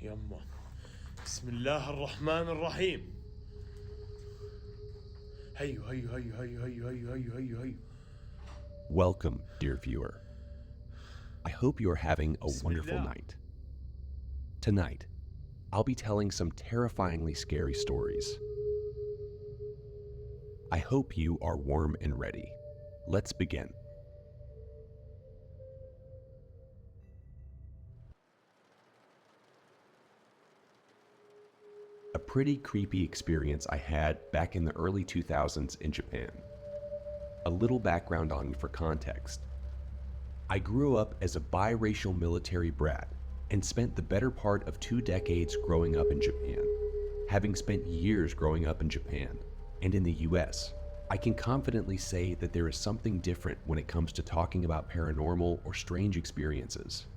يما بسم الله الرحمن الرحيم. هيو هيو هيو هيو هيو هيو هيو هيو هيو. Welcome, dear viewer. I hope you are having a wonderful Bismillah. night. Tonight, I'll be telling some terrifyingly scary stories. I hope you are warm and ready. Let's begin. A pretty creepy experience I had back in the early 2000s in Japan. A little background on me for context. I grew up as a biracial military brat and spent the better part of 2 decades growing up in Japan. Having spent years growing up in Japan and in the US, I can confidently say that there is something different when it comes to talking about paranormal or strange experiences.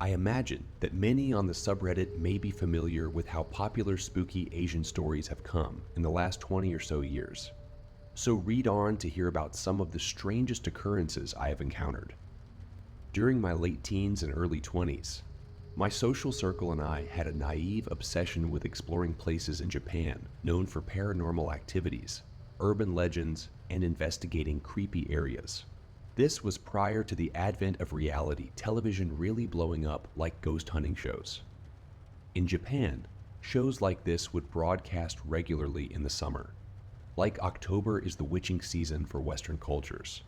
I imagine that many on the subreddit may be familiar with how popular spooky Asian stories have come in the last 20 or so years. So read on to hear about some of the strangest occurrences I have encountered. During my late teens and early 20s, my social circle and I had a naive obsession with exploring places in Japan known for paranormal activities, urban legends, and investigating creepy areas. This was prior to the advent of reality television really blowing up like ghost hunting shows. In Japan, shows like this would broadcast regularly in the summer. Like October is the witching season for Western cultures.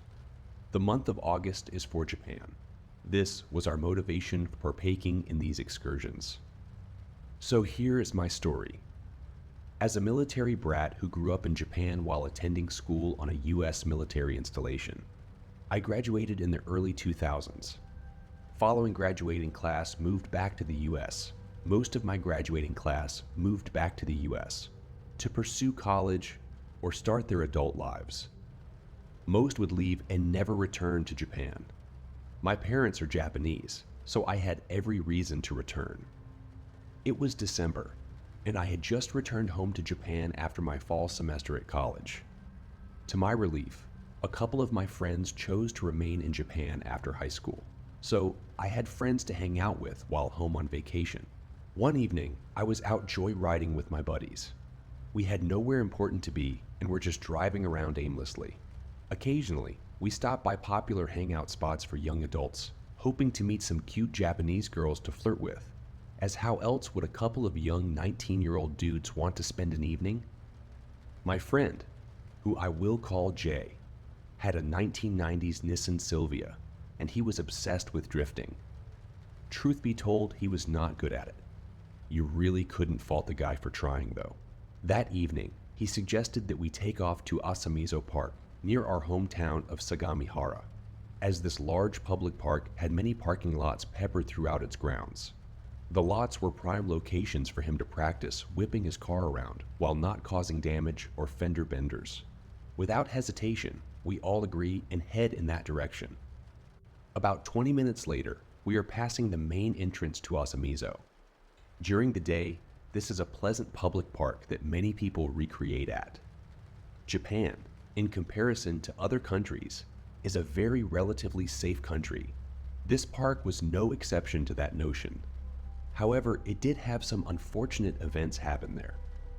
The month of August is for Japan. This was our motivation for partaking in these excursions. So here is my story. As a military brat who grew up in Japan while attending school on a US military installation, I graduated in the early 2000s. Following graduating class, moved back to the US. Most of my graduating class moved back to the US to pursue college or start their adult lives. Most would leave and never return to Japan. My parents are Japanese, so I had every reason to return. It was December, and I had just returned home to Japan after my fall semester at college. To my relief, a couple of my friends chose to remain in Japan after high school, so I had friends to hang out with while home on vacation. One evening, I was out joyriding with my buddies. We had nowhere important to be and were just driving around aimlessly. Occasionally, we stopped by popular hangout spots for young adults, hoping to meet some cute Japanese girls to flirt with, as how else would a couple of young 19-year-old dudes want to spend an evening? My friend, who I will call Jay, had a 1990s Nissan Silvia, and he was obsessed with drifting. Truth be told, he was not good at it. You really couldn't fault the guy for trying, though. That evening, he suggested that we take off to Asamizo Park, near our hometown of Sagamihara, as this large public park had many parking lots peppered throughout its grounds. The lots were prime locations for him to practice whipping his car around while not causing damage or fender benders. Without hesitation, we all agree and head in that direction. About 20 minutes later, we are passing the main entrance to Asamizo. During the day, this is a pleasant public park that many people recreate at. Japan, in comparison to other countries, is a very relatively safe country. This park was no exception to that notion. However, it did have some unfortunate events happen there.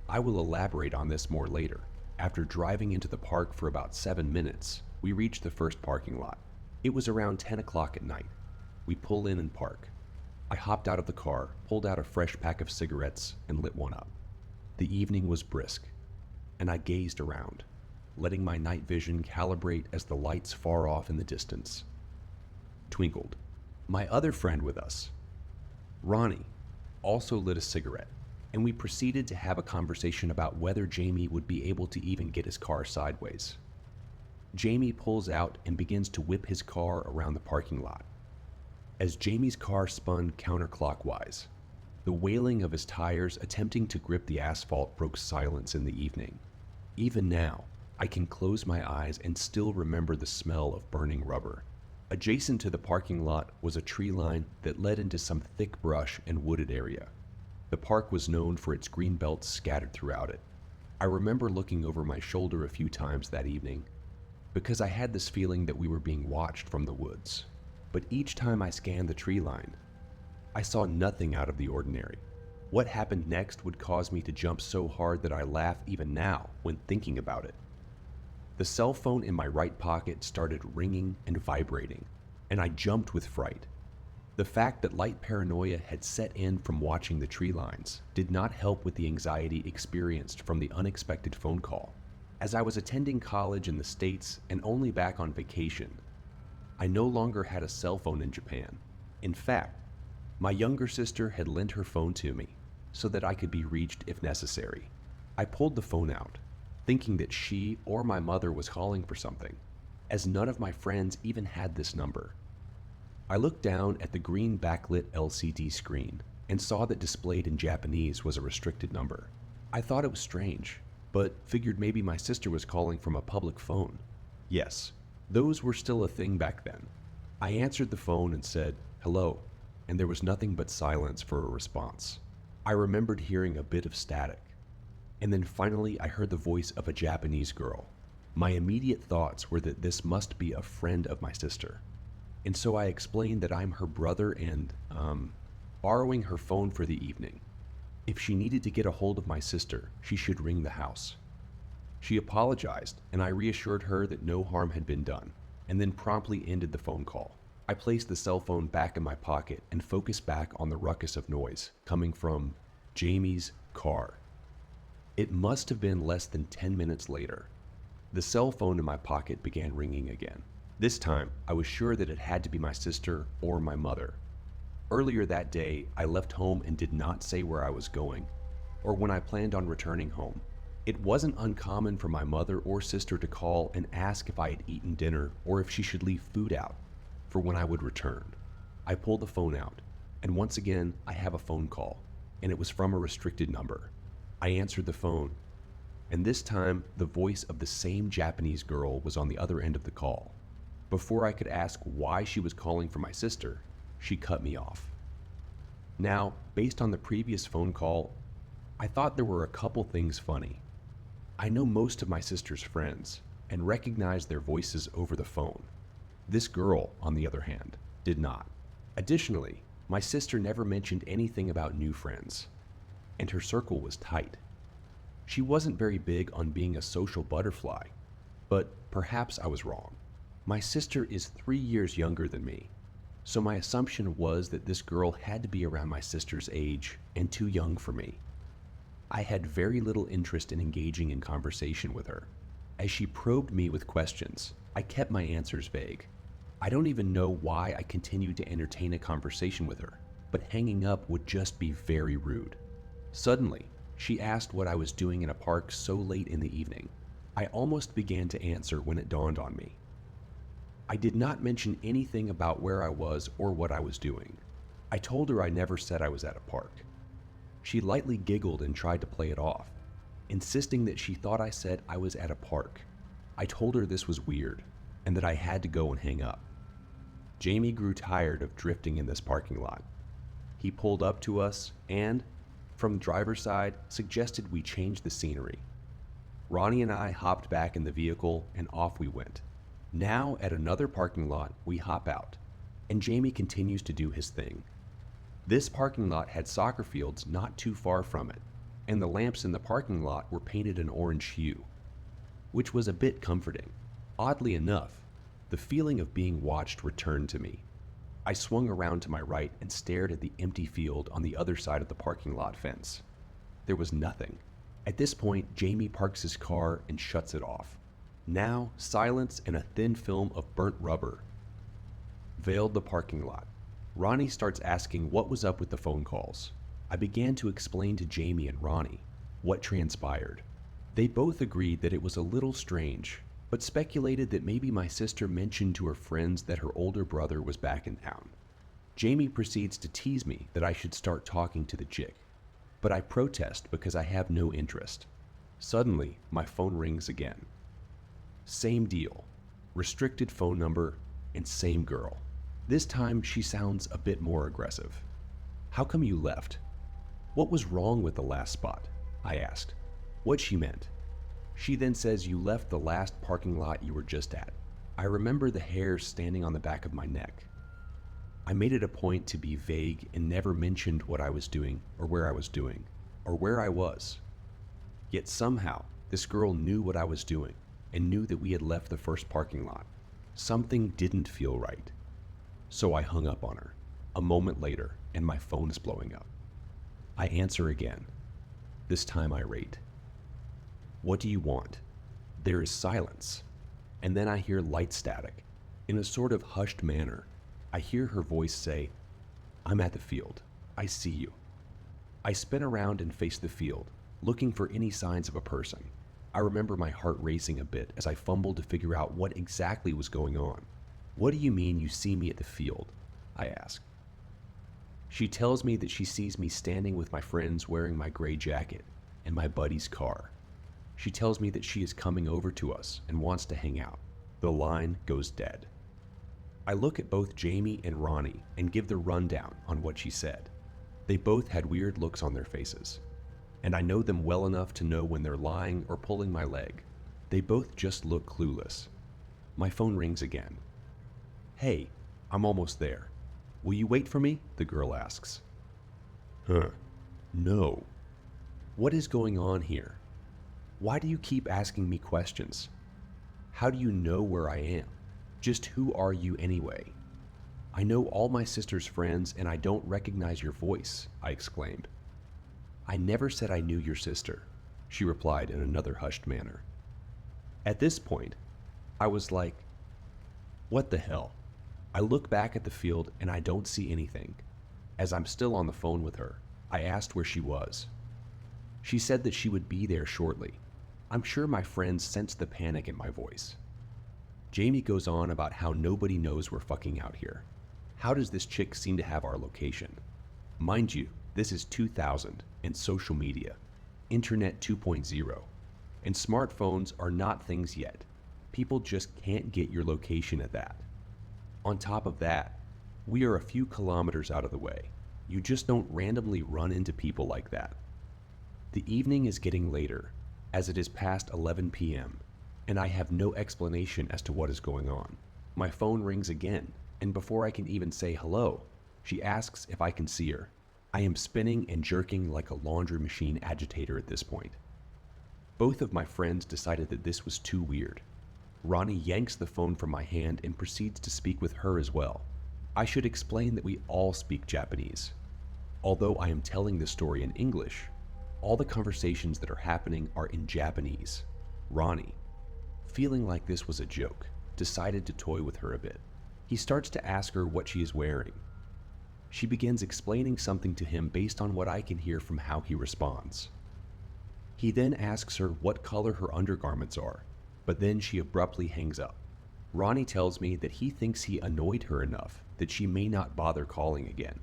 I will elaborate on this more later. After driving into the park for about 7 minutes, we reached the first parking lot. It was around 10 o'clock at night. We pull in and park. I hopped out of the car, pulled out a fresh pack of cigarettes, and lit one up. The evening was brisk, and I gazed around, letting my night vision calibrate as the lights far off in the distance twinkled. My other friend with us, Ronnie, also lit a cigarette, and we proceeded to have a conversation about whether Jamie would be able to even get his car sideways. Jamie pulls out and begins to whip his car around the parking lot. As Jamie's car spun counterclockwise, the wailing of his tires attempting to grip the asphalt broke silence in the evening. Even now, I can close my eyes and still remember the smell of burning rubber. Adjacent to the parking lot was a tree line that led into some thick brush and wooded area. The park was known for its green belts scattered throughout it. I remember looking over my shoulder a few times that evening, because I had this feeling that we were being watched from the woods. But each time I scanned the tree line, I saw nothing out of the ordinary. What happened next would cause me to jump so hard that I laugh even now when thinking about it. The cell phone in my right pocket started ringing and vibrating, and I jumped with fright. The fact that light paranoia had set in from watching the tree lines did not help with the anxiety experienced from the unexpected phone call. As I was attending college in the States and only back on vacation, I no longer had a cell phone in Japan. In fact, my younger sister had lent her phone to me so that I could be reached if necessary. I pulled the phone out, thinking that she or my mother was calling for something, as none of my friends even had this number. I looked down at the green backlit LCD screen and saw that displayed in Japanese was a restricted number. I thought it was strange, but figured maybe my sister was calling from a public phone. Yes, those were still a thing back then. I answered the phone and said, "Hello," and there was nothing but silence for a response. I remembered hearing a bit of static, and then finally I heard the voice of a Japanese girl. My immediate thoughts were that this must be a friend of my sister, and so I explained that I'm her brother and, borrowing her phone for the evening. If she needed to get a hold of my sister, she should ring the house. She apologized, and I reassured her that no harm had been done, and then promptly ended the phone call. I placed the cell phone back in my pocket and focused back on the ruckus of noise coming from Jamie's car. It must have been less than 10 minutes later. The cell phone in my pocket began ringing again. This time, I was sure that it had to be my sister or my mother. Earlier that day, I left home and did not say where I was going or when I planned on returning home. It wasn't uncommon for my mother or sister to call and ask if I had eaten dinner or if she should leave food out for when I would return. I pulled the phone out, and once again, I have a phone call, and it was from a restricted number. I answered the phone, and this time, the voice of the same Japanese girl was on the other end of the call. Before I could ask why she was calling for my sister, she cut me off. Now, based on the previous phone call, I thought there were a couple things funny. I know most of my sister's friends and recognized their voices over the phone. This girl, on the other hand, did not. Additionally, my sister never mentioned anything about new friends, and her circle was tight. She wasn't very big on being a social butterfly, but perhaps I was wrong. My sister is 3 years younger than me, so my assumption was that this girl had to be around my sister's age and too young for me. I had very little interest in engaging in conversation with her. As she probed me with questions, I kept my answers vague. I don't even know why I continued to entertain a conversation with her, but hanging up would just be very rude. Suddenly, she asked what I was doing in a park so late in the evening. I almost began to answer when it dawned on me. I did not mention anything about where I was or what I was doing. I told her I never said I was at a park. She lightly giggled and tried to play it off, insisting that she thought I said I was at a park. I told her this was weird and that I had to go and hang up. Jamie grew tired of drifting in this parking lot. He pulled up to us and, from the driver's side, suggested we change the scenery. Ronnie and I hopped back in the vehicle and off we went. Now, at another parking lot, we hop out, and Jamie continues to do his thing. This parking lot had soccer fields not too far from it, and the lamps in the parking lot were painted an orange hue, which was a bit comforting. Oddly enough, the feeling of being watched returned to me. I swung around to my right and stared at the empty field on the other side of the parking lot fence. There was nothing. At this point, Jamie parks his car and shuts it off. Now, silence and a thin film of burnt rubber veiled the parking lot. Ronnie starts asking what was up with the phone calls. I began to explain to Jamie and Ronnie what transpired. They both agreed that it was a little strange, but speculated that maybe my sister mentioned to her friends that her older brother was back in town. Jamie proceeds to tease me that I should start talking to the chick, but I protest because I have no interest. Suddenly, my phone rings again. Same deal, restricted phone number, and same girl. This time she sounds a bit more aggressive. "How come you left? What was wrong with the last spot?" I asked. What she meant. She then says, "You left the last parking lot you were just at." I remember the hairs standing on the back of my neck. I made it a point to be vague and never mentioned what I was doing or where I was doing or where I was. Yet somehow, this girl knew what I was doing and knew that we had left the first parking lot. Something didn't feel right. So I hung up on her. A moment later, and my phone is blowing up. I answer again, this time irate. What do you want? There is silence. And then I hear light static. In a sort of hushed manner, I hear her voice say, I'm at the field. I see you. I spin around and face the field, looking for any signs of a person. I remember my heart racing a bit as I fumbled to figure out what exactly was going on. What do you mean you see me at the field? I ask. She tells me that she sees me standing with my friends wearing my gray jacket in my buddy's car. She tells me that she is coming over to us and wants to hang out. The line goes dead. I look at both Jamie and Ronnie and give the rundown on what she said. They both had weird looks on their faces, and I know them well enough to know when they're lying or pulling my leg. They both just look clueless. My phone rings again. Hey, I'm almost there. Will you wait for me? The girl asks. No. What is going on here? Why do you keep asking me questions? How do you know where I am? Just who are you anyway? I know all my sister's friends and I don't recognize your voice, I exclaimed. I never said I knew your sister, she replied in another hushed manner. At this point, I was like, what the hell? I look back at the field and I don't see anything. As I'm still on the phone with her, I asked where she was. She said that she would be there shortly. I'm sure my friends sensed the panic in my voice. Jamie goes on about how nobody knows we're fucking out here. How does this chick seem to have our location? Mind you, this is 2000 and social media, Internet 2.0, and smartphones are not things yet. People just can't get your location at that. On top of that, we are a few kilometers out of the way. You just don't randomly run into people like that. The evening is getting later, as it is past 11 p.m., and I have no explanation as to what is going on. My phone rings again, and before I can even say hello, she asks if I can see her. I am spinning and jerking like a laundry machine agitator at this point. Both of my friends decided that this was too weird. Ronnie yanks the phone from my hand and proceeds to speak with her as well. I should explain that we all speak Japanese. Although I am telling this story in English, all the conversations that are happening are in Japanese. Ronnie, feeling like this was a joke, decided to toy with her a bit. He starts to ask her what she is wearing. She begins explaining something to him based on what I can hear from how he responds. He then asks her what color her undergarments are, but then she abruptly hangs up. Ronnie tells me that he thinks he annoyed her enough that she may not bother calling again.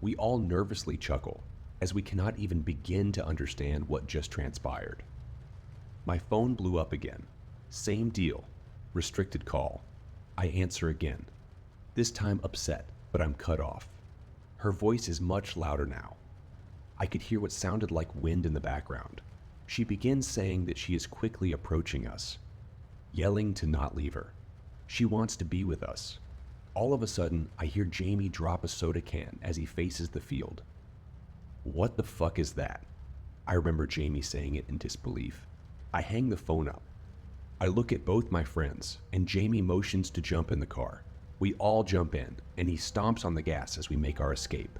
We all nervously chuckle, as we cannot even begin to understand what just transpired. My phone blew up again. Same deal. Restricted call. I answer again. This time upset, but I'm cut off. Her voice is much louder now. I could hear what sounded like wind in the background. She begins saying that she is quickly approaching us, yelling to not leave her. She wants to be with us. All of a sudden, I hear Jamie drop a soda can as he faces the field. What the fuck is that? I remember Jamie saying it in disbelief. I hang the phone up. I look at both my friends, and Jamie motions to jump in the car. We all jump in, and he stomps on the gas as we make our escape.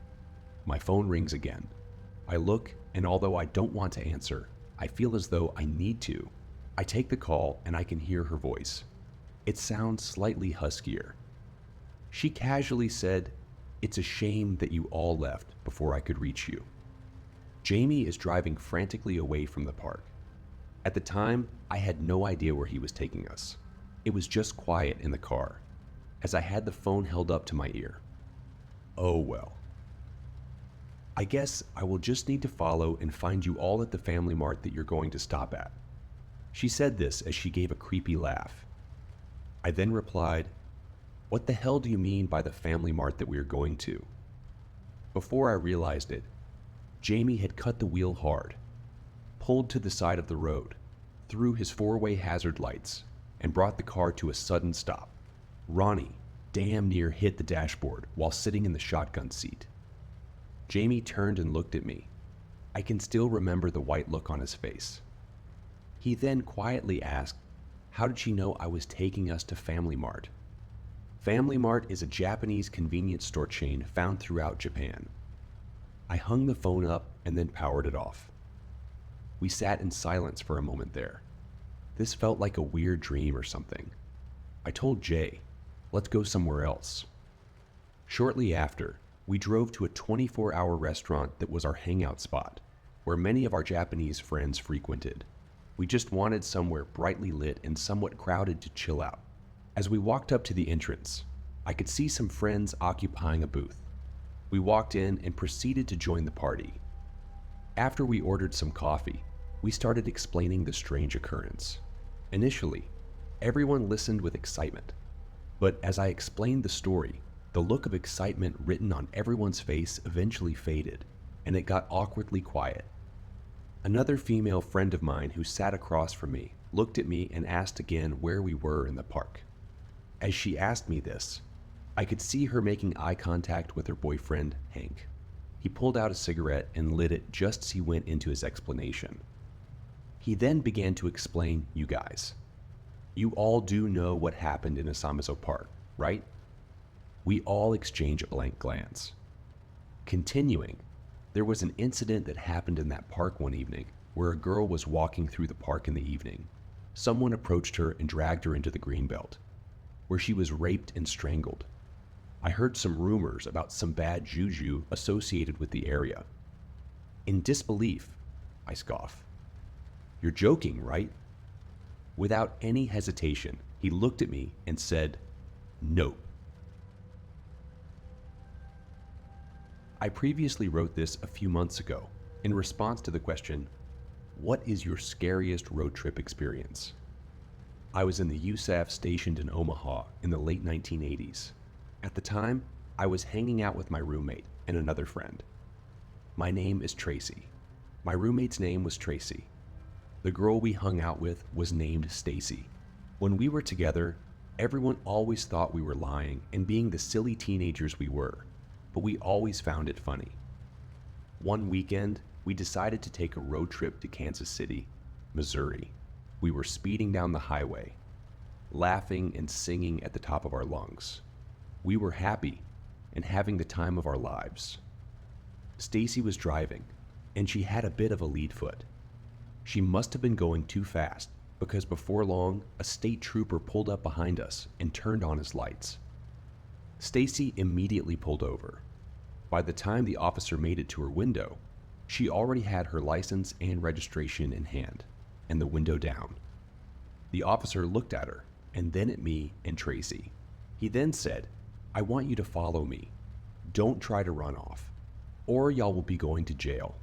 My phone rings again. I look, and although I don't want to answer, I feel as though I need to. I take the call, and I can hear her voice. It sounds slightly huskier. She casually said, "It's a shame that you all left before I could reach you." Jamie is driving frantically away from the park. At the time, I had no idea where he was taking us. It was just quiet in the car, as I had the phone held up to my ear. Oh well. I guess I will just need to follow and find you all at the Family Mart that you're going to stop at. She said this as she gave a creepy laugh. I then replied, "What the hell do you mean by the Family Mart that we are going to?" Before I realized it, Jamie had cut the wheel hard, pulled to the side of the road, threw his four-way hazard lights, and brought the car to a sudden stop. Ronnie, damn near hit the dashboard while sitting in the shotgun seat. Jamie turned and looked at me. I can still remember the white look on his face. He then quietly asked, how did she know I was taking us to Family Mart? Family Mart is a Japanese convenience store chain found throughout Japan. I hung the phone up and then powered it off. We sat in silence for a moment there. This felt like a weird dream or something. I told Jay, let's go somewhere else. Shortly after, we drove to a 24-hour restaurant that was our hangout spot, where many of our Japanese friends frequented. We just wanted somewhere brightly lit and somewhat crowded to chill out. As we walked up to the entrance, I could see some friends occupying a booth. We walked in and proceeded to join the party. After we ordered some coffee, we started explaining the strange occurrence. Initially, everyone listened with excitement, but as I explained the story, the look of excitement written on everyone's face eventually faded, and it got awkwardly quiet. Another female friend of mine who sat across from me looked at me and asked again where we were in the park. As she asked me this, I could see her making eye contact with her boyfriend, Hank. He pulled out a cigarette and lit it just as he went into his explanation. He then began to explain, you guys. You all do know what happened in Asamizo Park, right? We all exchange a blank glance. Continuing, there was an incident that happened in that park one evening where a girl was walking through the park in the evening. Someone approached her and dragged her into the greenbelt, where she was raped and strangled. I heard some rumors about some bad juju associated with the area. In disbelief, I scoff. You're joking, right? Without any hesitation, he looked at me and said, "Nope." I previously wrote this a few months ago in response to the question, what is your scariest road trip experience? I was in the USAF stationed in Omaha in the late 1980s. At the time, I was hanging out with my roommate and another friend. My name is Tracy. My roommate's name was Tracy. The girl we hung out with was named Stacy. When we were together, everyone always thought we were lying and being the silly teenagers we were, but we always found it funny. One weekend, we decided to take a road trip to Kansas City, Missouri. We were speeding down the highway, laughing and singing at the top of our lungs. We were happy and having the time of our lives. Stacy was driving, and she had a bit of a lead foot. She must have been going too fast because before long, a state trooper pulled up behind us and turned on his lights. Stacy immediately pulled over. By the time the officer made it to her window, she already had her license and registration in hand, and the window down. The officer looked at her, and then at me and Tracy. He then said, "I want you to follow me. Don't try to run off, or y'all will be going to jail."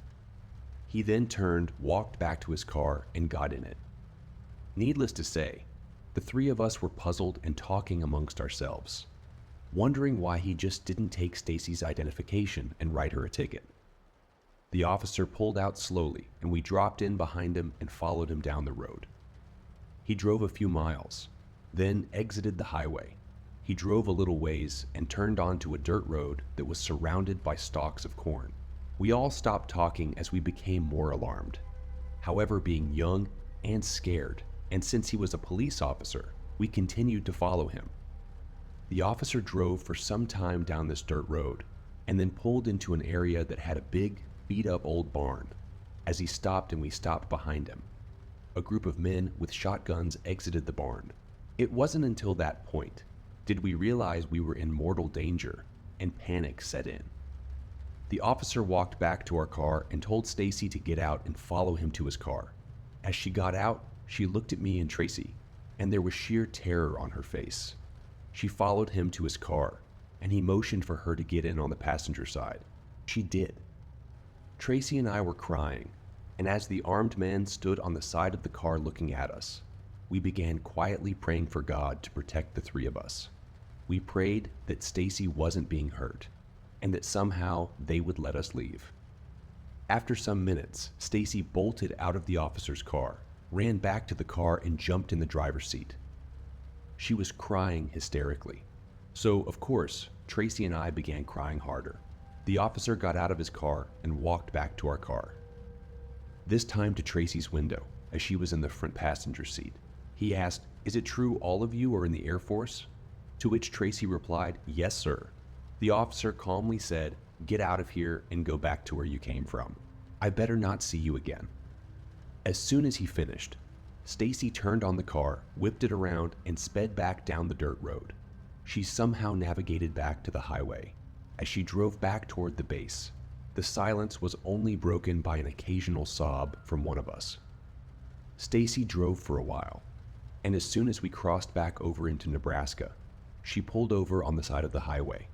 He then turned, walked back to his car, and got in it. Needless to say, the three of us were puzzled and talking amongst ourselves, wondering why he just didn't take Stacy's identification and write her a ticket. The officer pulled out slowly, and we dropped in behind him and followed him down the road. He drove a few miles, then exited the highway. He drove a little ways and turned onto a dirt road that was surrounded by stalks of corn. We all stopped talking as we became more alarmed. However, being young and scared, and since he was a police officer, we continued to follow him. The officer drove for some time down this dirt road and then pulled into an area that had a big, beat-up old barn. As he stopped and we stopped behind him, a group of men with shotguns exited the barn. It wasn't until that point did we realize we were in mortal danger, and panic set in. The officer walked back to our car and told Stacy to get out and follow him to his car. As she got out, she looked at me and Tracy, and there was sheer terror on her face. She followed him to his car, and he motioned for her to get in on the passenger side. She did. Tracy and I were crying, and as the armed men stood on the side of the car looking at us, we began quietly praying for God to protect the three of us. We prayed that Stacy wasn't being hurt, and that somehow they would let us leave. After some minutes, Stacy bolted out of the officer's car, ran back to the car, and jumped in the driver's seat. She was crying hysterically. So, of course, Tracy and I began crying harder. The officer got out of his car and walked back to our car. This time to Tracy's window, as she was in the front passenger seat. He asked, "Is it true all of you are in the Air Force?" To which Tracy replied, "Yes, sir." The officer calmly said, "Get out of here and go back to where you came from. I better not see you again." As soon as he finished, Stacy turned on the car, whipped it around, and sped back down the dirt road. She somehow navigated back to the highway. As she drove back toward the base, the silence was only broken by an occasional sob from one of us. Stacy drove for a while, and as soon as we crossed back over into Nebraska, she pulled over on the side of the highway.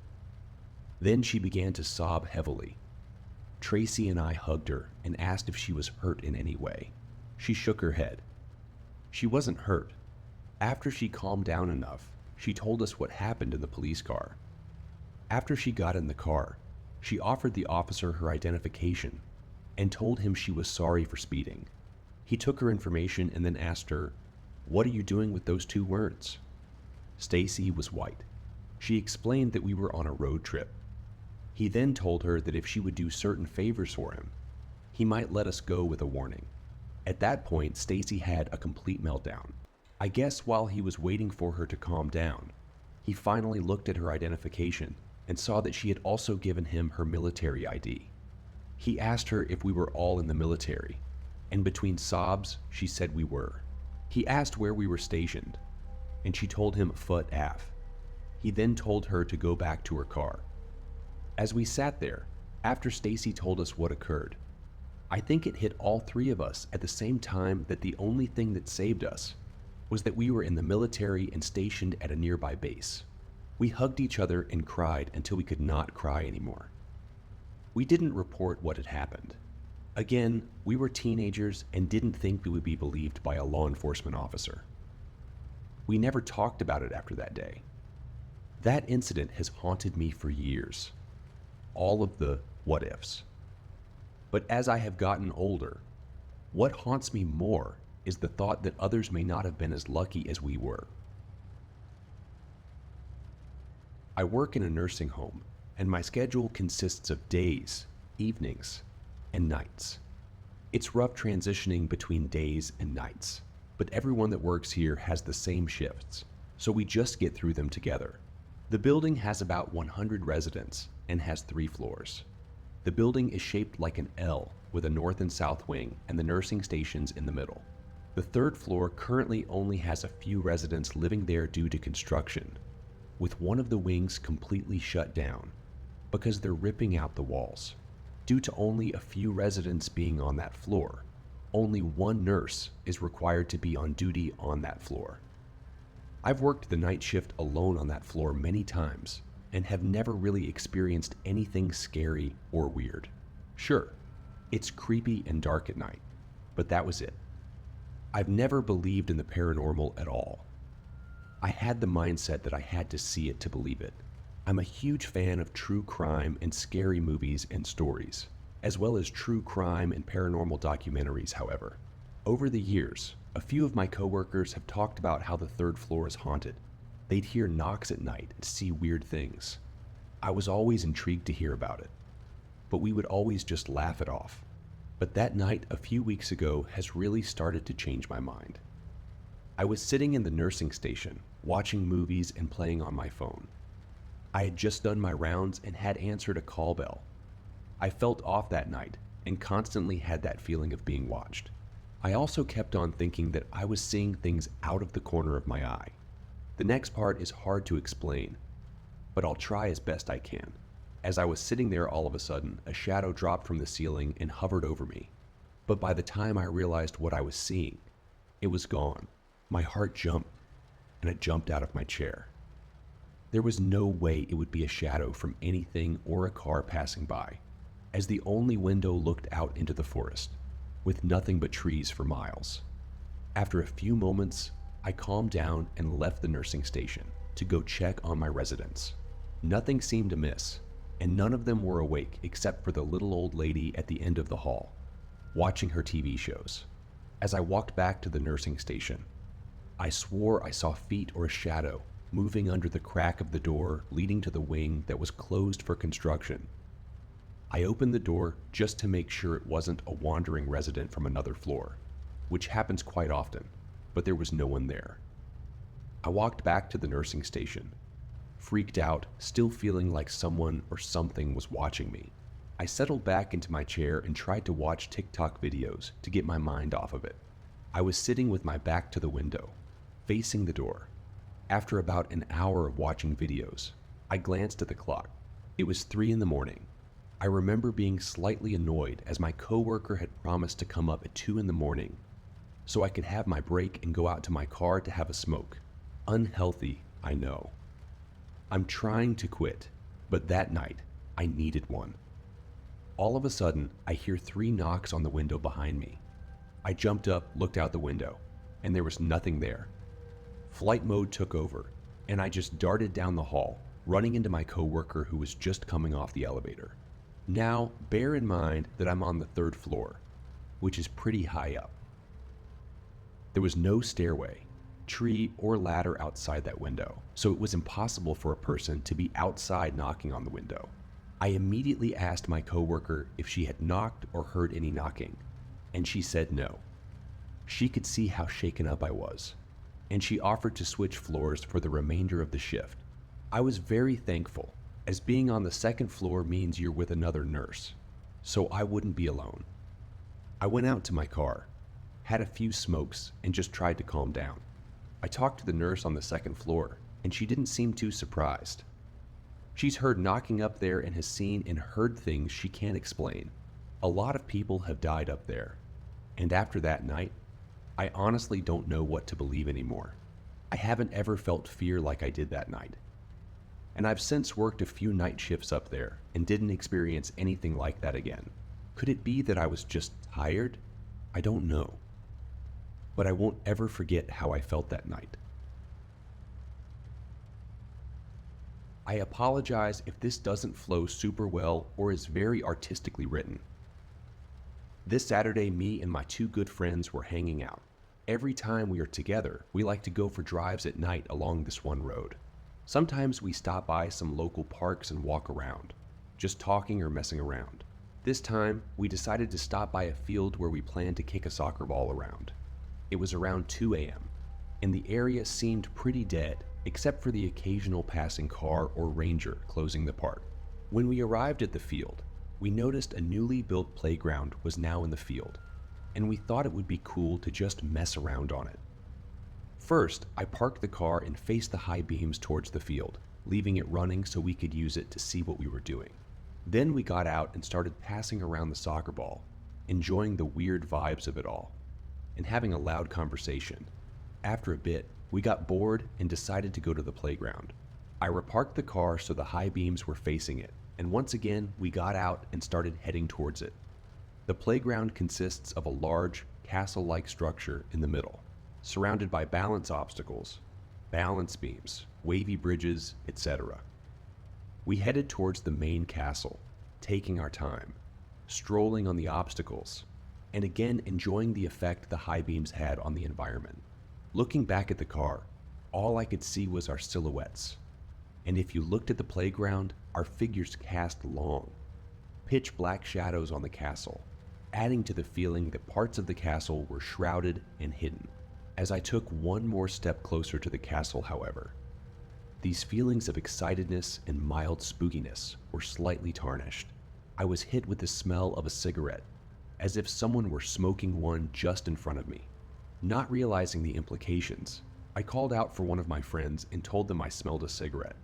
Then she began to sob heavily. Tracy and I hugged her and asked if she was hurt in any way. She shook her head. She wasn't hurt. After she calmed down enough, she told us what happened in the police car. After she got in the car, she offered the officer her identification and told him she was sorry for speeding. He took her information and then asked her, "What are you doing with those 2 words?" Stacy was white. She explained that we were on a road trip. He then told her that if she would do certain favors for him, he might let us go with a warning. At that point, Stacy had a complete meltdown. I guess while he was waiting for her to calm down, he finally looked at her identification and saw that she had also given him her military ID. He asked her if we were all in the military, and between sobs, she said we were. He asked where we were stationed, and she told him Foot Ave. He then told her to go back to her car. As we sat there, after Stacy told us what occurred, I think it hit all 3 of us at the same time that the only thing that saved us was that we were in the military and stationed at a nearby base. We hugged each other and cried until we could not cry anymore. We didn't report what had happened. Again, we were teenagers and didn't think we would be believed by a law enforcement officer. We never talked about it after that day. That incident has haunted me for years. All of the what ifs. But as I have gotten older, what haunts me more is the thought that others may not have been as lucky as we were. I work in a nursing home, and my schedule consists of days, evenings, and nights. It's rough transitioning between days and nights, but everyone that works here has the same shifts, so we just get through them together. The building has about 100 residents and has 3 floors. The building is shaped like an L with a north and south wing and the nursing stations in the middle. The 3rd floor currently only has a few residents living there due to construction, with one of the wings completely shut down because they're ripping out the walls. Due to only a few residents being on that floor, only 1 nurse is required to be on duty on that floor. I've worked the night shift alone on that floor many times and have never really experienced anything scary or weird. Sure, it's creepy and dark at night, but that was it. I've never believed in the paranormal at all. I had the mindset that I had to see it to believe it. I'm a huge fan of true crime and scary movies and stories, as well as true crime and paranormal documentaries, however. Over the years, a few of my coworkers have talked about how the 3rd floor is haunted. They'd hear knocks at night and see weird things. I was always intrigued to hear about it, but we would always just laugh it off. But that night a few weeks ago has really started to change my mind. I was sitting in the nursing station, watching movies and playing on my phone. I had just done my rounds and had answered a call bell. I felt off that night and constantly had that feeling of being watched. I also kept on thinking that I was seeing things out of the corner of my eye. The next part is hard to explain, but I'll try as best I can. As I was sitting there, all of a sudden, a shadow dropped from the ceiling and hovered over me. But by the time I realized what I was seeing, it was gone. My heart jumped, and it jumped out of my chair. There was no way it would be a shadow from anything or a car passing by, as the only window looked out into the forest, with nothing but trees for miles. After a few moments, I calmed down and left the nursing station to go check on my residents. Nothing seemed amiss, and none of them were awake except for the little old lady at the end of the hall, watching her TV shows. As I walked back to the nursing station, I swore I saw feet or a shadow moving under the crack of the door leading to the wing that was closed for construction. I opened the door just to make sure it wasn't a wandering resident from another floor, which happens quite often, but there was no one there. I walked back to the nursing station, freaked out, still feeling like someone or something was watching me. I settled back into my chair and tried to watch TikTok videos to get my mind off of it. I was sitting with my back to the window, facing the door. After about an hour of watching videos, I glanced at the clock. It was 3 in the morning. I remember being slightly annoyed as my coworker had promised to come up at 2 in the morning so I could have my break and go out to my car to have a smoke. Unhealthy, I know. I'm trying to quit, but that night, I needed one. All of a sudden, I hear 3 knocks on the window behind me. I jumped up, looked out the window, and there was nothing there. Flight mode took over, and I just darted down the hall, running into my coworker who was just coming off the elevator. Now, bear in mind that I'm on the 3rd floor, which is pretty high up. There was no stairway, tree, or ladder outside that window, so it was impossible for a person to be outside knocking on the window. I immediately asked my coworker if she had knocked or heard any knocking, and she said no. She could see how shaken up I was, and she offered to switch floors for the remainder of the shift. I was very thankful, as being on the 2nd floor means you're with another nurse, so I wouldn't be alone. I went out to my car, had a few smokes, and just tried to calm down. I talked to the nurse on the 2nd floor, and she didn't seem too surprised. She's heard knocking up there and has seen and heard things she can't explain. A lot of people have died up there, and after that night, I honestly don't know what to believe anymore. I haven't ever felt fear like I did that night. And I've since worked a few night shifts up there and didn't experience anything like that again. Could it be that I was just tired? I don't know. But I won't ever forget how I felt that night. I apologize if this doesn't flow super well or is very artistically written. This Saturday, me and my 2 good friends were hanging out. Every time we are together, we like to go for drives at night along this one road. Sometimes we stop by some local parks and walk around, just talking or messing around. This time, we decided to stop by a field where we planned to kick a soccer ball around. It was around 2 a.m., and the area seemed pretty dead, except for the occasional passing car or ranger closing the park. When we arrived at the field, we noticed a newly built playground was now in the field, and we thought it would be cool to just mess around on it. First, I parked the car and faced the high beams towards the field, leaving it running so we could use it to see what we were doing. Then we got out and started passing around the soccer ball, enjoying the weird vibes of it all, and having a loud conversation. After a bit, we got bored and decided to go to the playground. I reparked the car so the high beams were facing it, and once again we got out and started heading towards it. The playground consists of a large, castle-like structure in the middle, surrounded by balance obstacles, balance beams, wavy bridges, etc. We headed towards the main castle, taking our time, strolling on the obstacles, and again enjoying the effect the high beams had on the environment. Looking back at the car, all I could see was our silhouettes, and if you looked at the playground, our figures cast long, pitch black shadows on the castle, adding to the feeling that parts of the castle were shrouded and hidden. As I took one more step closer to the castle, however, these feelings of excitedness and mild spookiness were slightly tarnished. I was hit with the smell of a cigarette, as if someone were smoking one just in front of me. Not realizing the implications, I called out for one of my friends and told them I smelled a cigarette.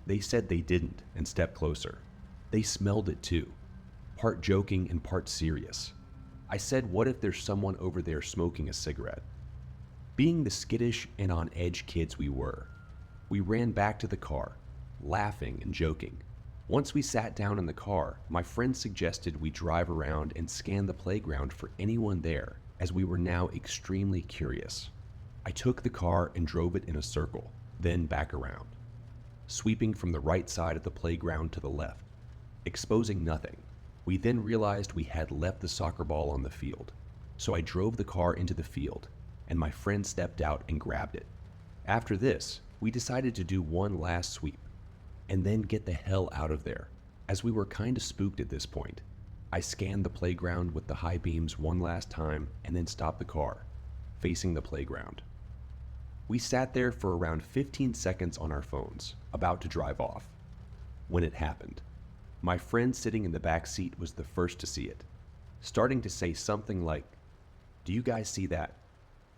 They said they didn't and stepped closer. They smelled it too, part joking and part serious. I said, what if there's someone over there smoking a cigarette? Being the skittish and on edge kids we were, we ran back to the car, laughing and joking. Once we sat down in the car, my friend suggested we drive around and scan the playground for anyone there, as we were now extremely curious. I took the car and drove it in a circle, then back around, sweeping from the right side of the playground to the left, exposing nothing. We then realized we had left the soccer ball on the field, so I drove the car into the field, and my friend stepped out and grabbed it. After this, we decided to do one last sweep and then get the hell out of there, as we were kinda spooked at this point. I scanned the playground with the high beams one last time and then stopped the car, facing the playground. We sat there for around 15 seconds on our phones, about to drive off, when it happened. My friend sitting in the back seat was the first to see it, starting to say something like, "Do you guys see that?"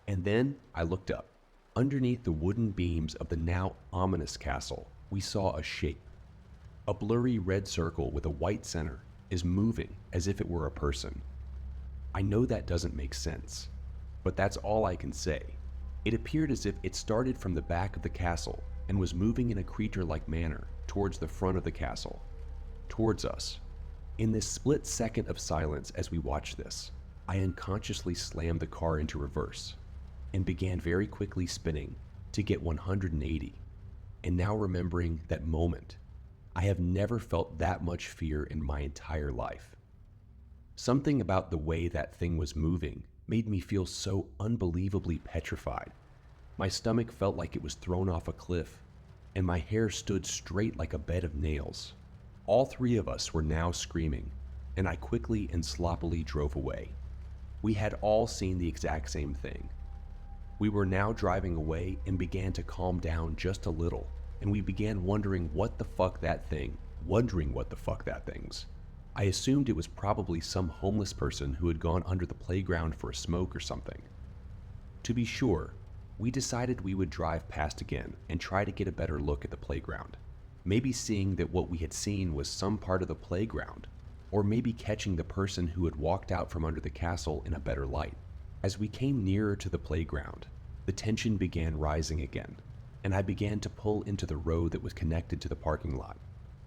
And then I looked up. Underneath the wooden beams of the now ominous castle, we saw a shape. A blurry red circle with a white center is moving as if it were a person. I know that doesn't make sense, but that's all I can say. It appeared as if it started from the back of the castle and was moving in a creature-like manner towards the front of the castle, towards us. In this split second of silence as we watched this, I unconsciously slammed the car into reverse and began very quickly spinning to get 180. And now remembering that moment, I have never felt that much fear in my entire life. Something about the way that thing was moving made me feel so unbelievably petrified. My stomach felt like it was thrown off a cliff, and my hair stood straight like a bed of nails. All three of us were now screaming, and I quickly and sloppily drove away. We had all seen the exact same thing. We were now driving away and began to calm down just a little, and we began wondering what the fuck that thing's. I assumed it was probably some homeless person who had gone under the playground for a smoke or something. To be sure, we decided we would drive past again and try to get a better look at the playground. Maybe seeing that what we had seen was some part of the playground, or maybe catching the person who had walked out from under the castle in a better light. As we came nearer to the playground, the tension began rising again, and I began to pull into the road that was connected to the parking lot.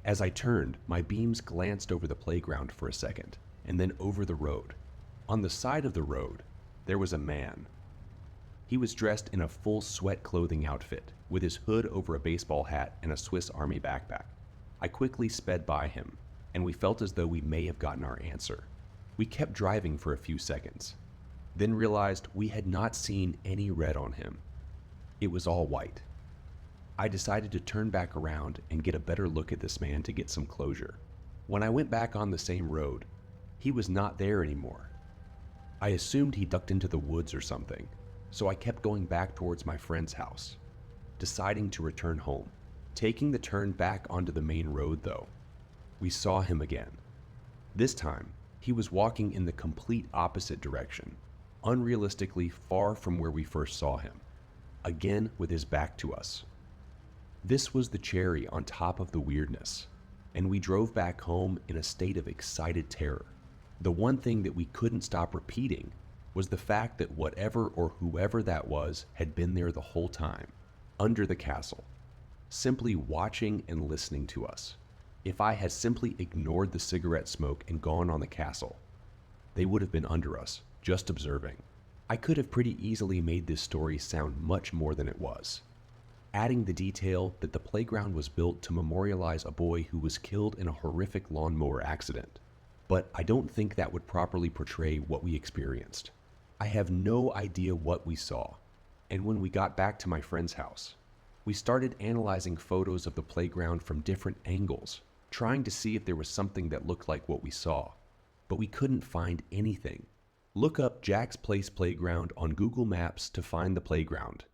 As I turned, my beams glanced over the playground for a second, and then over the road. On the side of the road, there was a man. He was dressed in a full sweat clothing outfit, with his hood over a baseball hat and a Swiss Army backpack. I quickly sped by him, and we felt as though we may have gotten our answer. We kept driving for a few seconds, then realized we had not seen any red on him. It was all white. I decided to turn back around and get a better look at this man to get some closure. When I went back on the same road, he was not there anymore. I assumed he ducked into the woods or something, so I kept going back towards my friend's house, deciding to return home. Taking the turn back onto the main road though, we saw him again. This time, he was walking in the complete opposite direction, unrealistically far from where we first saw him, again with his back to us. This was the cherry on top of the weirdness, and we drove back home in a state of excited terror. The one thing that we couldn't stop repeating was the fact that whatever or whoever that was had been there the whole time, under the castle, simply watching and listening to us. If I had simply ignored the cigarette smoke and gone on the castle, they would have been under us, just observing. I could have pretty easily made this story sound much more than it was, adding the detail that the playground was built to memorialize a boy who was killed in a horrific lawnmower accident. But I don't think that would properly portray what we experienced. I have no idea what we saw, and when we got back to my friend's house, we started analyzing photos of the playground from different angles, trying to see if there was something that looked like what we saw, but we couldn't find anything. Look up Jack's Place Playground on Google Maps to find the playground,